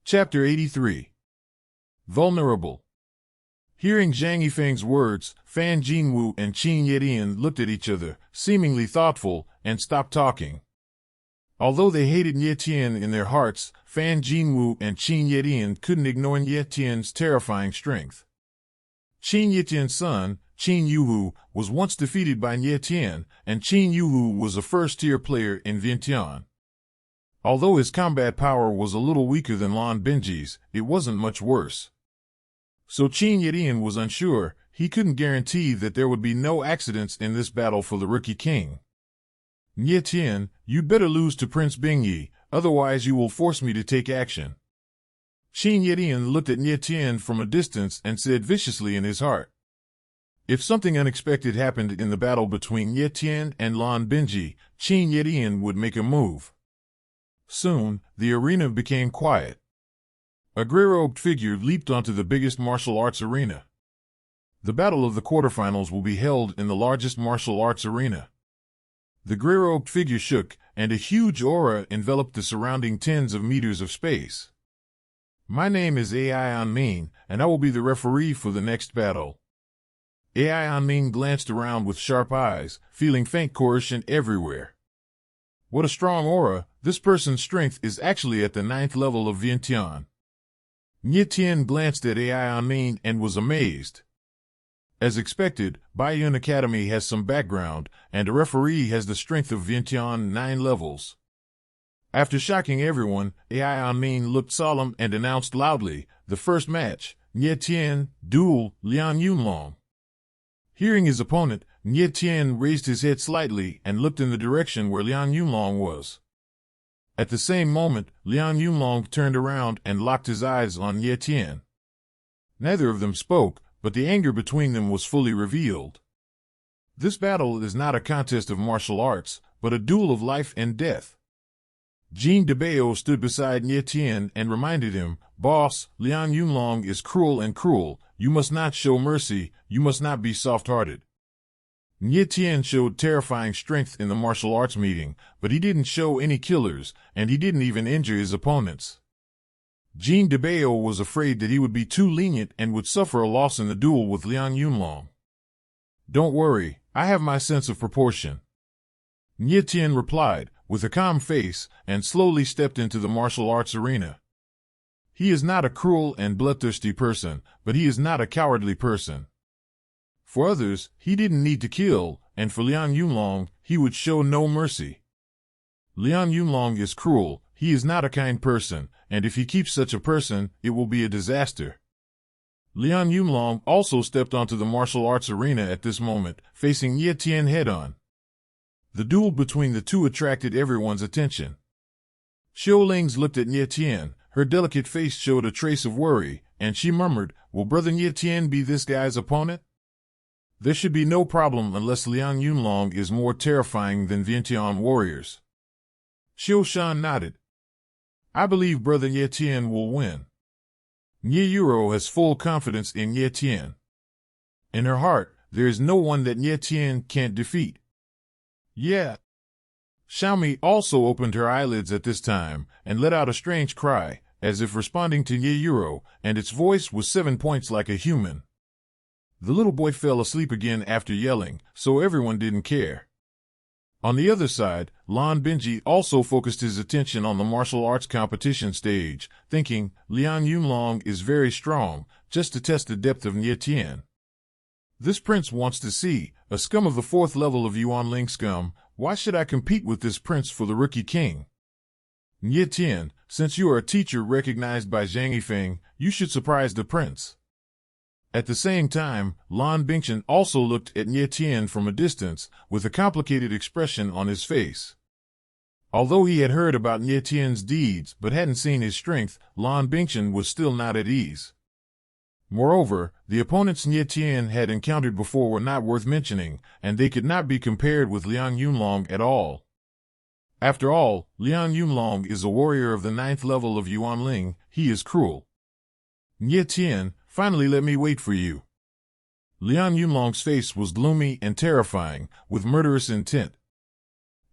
Chapter 83. Vulnerable. Hearing Zhang Yifeng's words, Fan Jinwu and Qin Yetian looked at each other, seemingly thoughtful, and stopped talking. Although they hated Ye Tian in their hearts, Fan Jinwu and Qin Yetian couldn't ignore Ye Tian's terrifying strength. Qin Yetian's son, Qin Yuhu, was once defeated by Ye Tian, and Qin Yuhu was a first-tier player in Vientiane. Although his combat power was a little weaker than Lan Binji's, it wasn't much worse. So Qin Yetian was unsure. He couldn't guarantee that there would be no accidents in this battle for the Rookie King. Ye Tian, you'd better lose to Prince Bingyi, otherwise you will force me to take action. Qin Yetian looked at Ye Tian from a distance and said viciously in his heart. If something unexpected happened in the battle between Ye Tian and Lan Binji, Qin Yetian would make a move. Soon, the arena became quiet. A gray-robed figure leaped onto the biggest martial arts arena. The battle of the quarterfinals will be held in the largest martial arts arena. The gray-robed figure shook, and a huge aura enveloped the surrounding tens of meters of space. My name is Ai Anmin, and I will be the referee for the next battle. Ai Anmin glanced around with sharp eyes, feeling faint coercion everywhere. What a strong aura! This person's strength is actually at the 9th level of Vientiane. Ye Tian glanced at Ai Anmin and was amazed. As expected, Baiyun Academy has some background, and a referee has the strength of Vientiane 9 levels. After shocking everyone, Ai Anmin looked solemn and announced loudly, the first match, Ye Tian, duel, Lian Yunlong. Hearing his opponent, Ye Tian raised his head slightly and looked in the direction where Lian Yunlong was. At the same moment, Lian Yunlong turned around and locked his eyes on Ye Tian. Neither of them spoke, but the anger between them was fully revealed. This battle is not a contest of martial arts, but a duel of life and death. Jean Debao stood beside Ye Tian and reminded him, Boss, Lian Yunlong is cruel and cruel. You must not show mercy, you must not be soft-hearted. Ye Tian showed terrifying strength in the martial arts meeting, but he didn't show any killers, and he didn't even injure his opponents. Jean Debao was afraid that he would be too lenient and would suffer a loss in the duel with Lian Yunlong. Don't worry, I have my sense of proportion. Ye Tian replied, with a calm face, and slowly stepped into the martial arts arena. He is not a cruel and bloodthirsty person, but he is not a cowardly person. For others, he didn't need to kill, and for Lian Yunlong, he would show no mercy. Lian Yunlong is cruel, he is not a kind person, and if he keeps such a person, it will be a disaster. Lian Yunlong also stepped onto the martial arts arena at this moment, facing Ye Tian head-on. The duel between the two attracted everyone's attention. Xiao Lings looked at Ye Tian. Her delicate face showed a trace of worry, and she murmured, Will Brother Ye Tian be this guy's opponent? There should be no problem unless Lian Yunlong is more terrifying than Vientiane warriors. Xiao Shan nodded. I believe Brother Ye Tian will win. Ye Yuro has full confidence in Ye Tian. In her heart, there is no one that Ye Tian can't defeat. Yeah. Xiaomi also opened her eyelids at this time and let out a strange cry, as if responding to Ye Yuro, and its voice was 7 points like a human. The little boy fell asleep again after yelling, so everyone didn't care. On the other side, Lan Binji also focused his attention on the martial arts competition stage, thinking, Lian Yunlong is very strong, just to test the depth of Ye Tian. This prince wants to see, a scum of the 4th level of Yuanling scum, why should I compete with this prince for the Rookie King? Ye Tian, since you are a teacher recognized by Zhang Yifeng, you should surprise the prince. At the same time, Lan Bingchen also looked at Ye Tian from a distance, with a complicated expression on his face. Although he had heard about Ye Tian's deeds but hadn't seen his strength, Lan Bingchen was still not at ease. Moreover, the opponents Ye Tian had encountered before were not worth mentioning, and they could not be compared with Lian Yunlong at all. After all, Lian Yunlong is a warrior of the 9th level of Yuanling. He is cruel. Ye Tian, finally let me wait for you. Lian Yunlong's face was gloomy and terrifying, with murderous intent.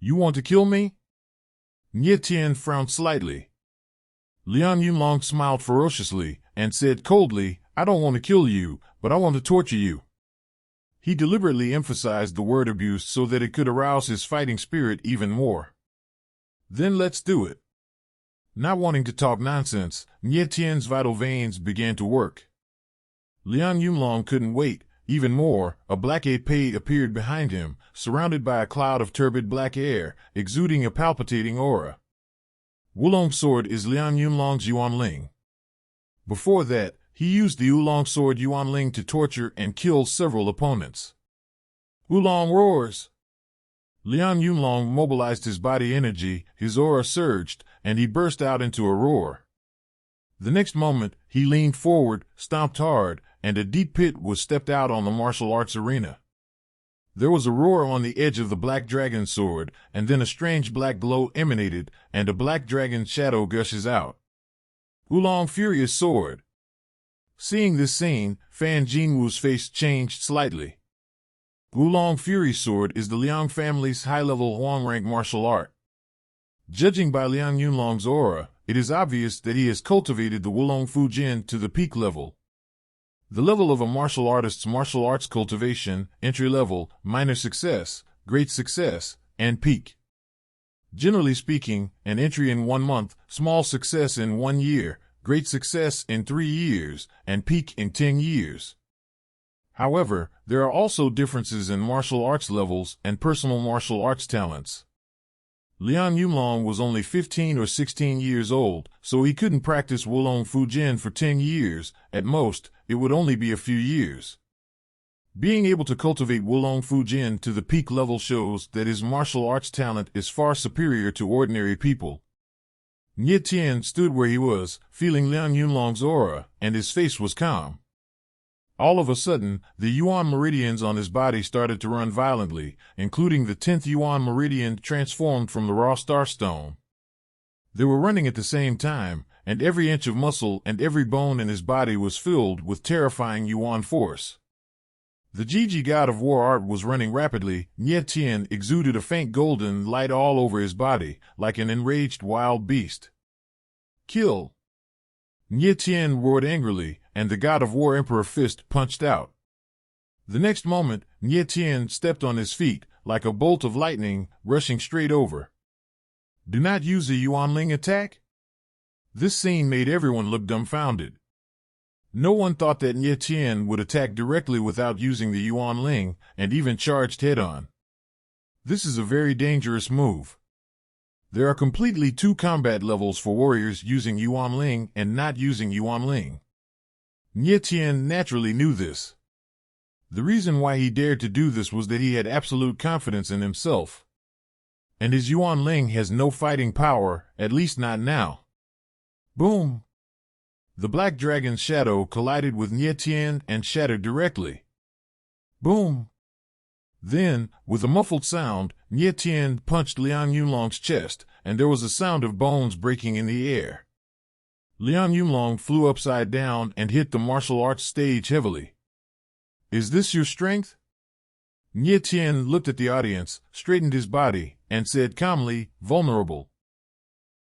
You want to kill me? Ye Tian frowned slightly. Liang Yunlong smiled ferociously and said coldly, I don't want to kill you, but I want to torture you. He deliberately emphasized the word abuse so that it could arouse his fighting spirit even more. Then let's do it. Not wanting to talk nonsense, Nie Tian's vital veins began to work. Liang Yunlong couldn't wait. Even more, a black épée appeared behind him, surrounded by a cloud of turbid black air, exuding a palpitating aura. Wulong sword is Liang Yunlong's Yuanling. Before that, he used the Oolong sword Yuanling to torture and kill several opponents. Oolong roars. Liang Yunlong mobilized his body energy, his aura surged, and he burst out into a roar. The next moment, he leaned forward, stomped hard, and a deep pit was stepped out on the martial arts arena. There was a roar on the edge of the black dragon sword, and then a strange black glow emanated, and a black dragon shadow gushes out. Oolong Furious Sword. Seeing this scene, Fan Jinwu's face changed slightly. Oolong Fury Sword is the Liang family's high-level Huang-rank martial art. Judging by Liang Yunlong's aura, it is obvious that he has cultivated the Wulong Fujin to the peak level. The level of a martial artist's martial arts cultivation, entry level, minor success, great success, and peak. Generally speaking, an entry in 1 month, small success in 1 year, great success in 3 years, and peak in 10 years. However, there are also differences in martial arts levels and personal martial arts talents. Liang Yunlong was only 15 or 16 years old, so he couldn't practice Wulong Fujin for 10 years. At most, it would only be a few years. Being able to cultivate Wulong Fujin to the peak level shows that his martial arts talent is far superior to ordinary people. Nie Tian stood where he was, feeling Liang Yunlong's aura, and his face was calm. All of a sudden, the Yuan meridians on his body started to run violently, including the 10th Yuan meridian transformed from the raw starstone. They were running at the same time, and every inch of muscle and every bone in his body was filled with terrifying Yuan force. The Jiji god of war art was running rapidly. Nie Tian exuded a faint golden light all over his body, like an enraged wild beast. Kill! Nie Tian roared angrily, and the god of war Emperor Fist punched out. The next moment, Nie Tian stepped on his feet, like a bolt of lightning, rushing straight over. Do not use a Yuanling attack? This scene made everyone look dumbfounded. No one thought that Nie Tian would attack directly without using the Yuanling, and even charged head-on. This is a very dangerous move. There are completely 2 combat levels for warriors using Yuanling and not using Yuanling. Nie Tian naturally knew this. The reason why he dared to do this was that he had absolute confidence in himself. And his Yuanling has no fighting power, at least not now. Boom! The black dragon's shadow collided with Nie Tian and shattered directly. Boom! Then, with a muffled sound, Nie Tian punched Liang Yunlong's chest, and there was a sound of bones breaking in the air. Liang Yunlong flew upside down and hit the martial arts stage heavily. Is this your strength? Nie Tian looked at the audience, straightened his body, and said calmly, vulnerable.